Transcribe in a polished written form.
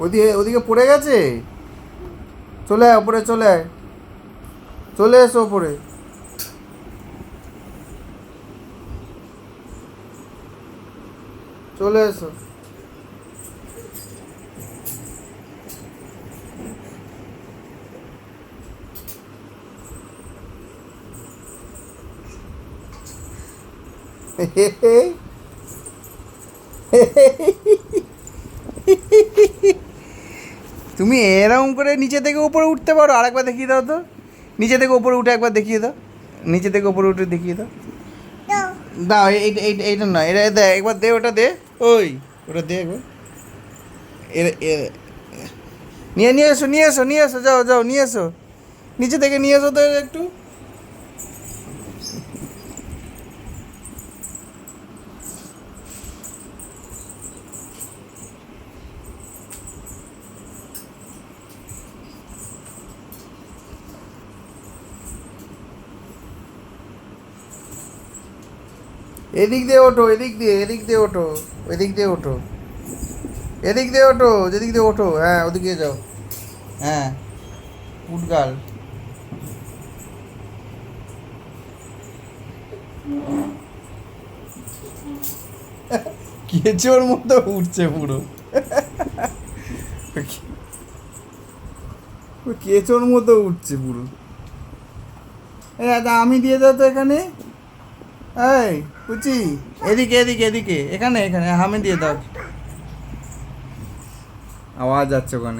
ওদিকে ওদিকে পড়ে গেছে। চলে আয় ওপরে, চলে আয়, চলে এসো ওপরে। চলে এসো। তুমি এরকম করে নিচে থেকে উপরে উঠতে পারো? আরেকবার দেখিয়ে দাও তো, নিচে থেকে উপরে উঠে একবার দেখিয়ে দাও, নিচে থেকে উপরে উঠে দেখিয়ে দাও। দাও, এইটা নয়, এটা দে একবার, দে ওটা দে, ওই ওটা দে একবার। নিয়ে নিয়ে এসো, নিয়ে এসো, নিয়ে এসো, যাও যাও নিয়ে এসো, নিচে থেকে নিয়ে এসো তো একটু। এদিক দিয়ে ওঠো, এদিক দিয়ে, এদিক দিয়ে ওঠো, এদিক দিয়ে ওঠো, এদিক দিয়ে ওঠো, যেদিক দিয়ে ওঠো, হ্যাঁ ওদিকে যাও। হ্যাঁ, উঠগাল। কেঁচোর মতো উঠছে পুরো, কেঁচোর মতো উঠছে পুরো। এই দাদা আমি দিয়ে দাও তো এখানে। এই কুচি, এদিকে এদিকে এদিকে, এখানে এখানে আমি দিয়ে দাও। আওয়াজ যাচ্ছে ওখানে।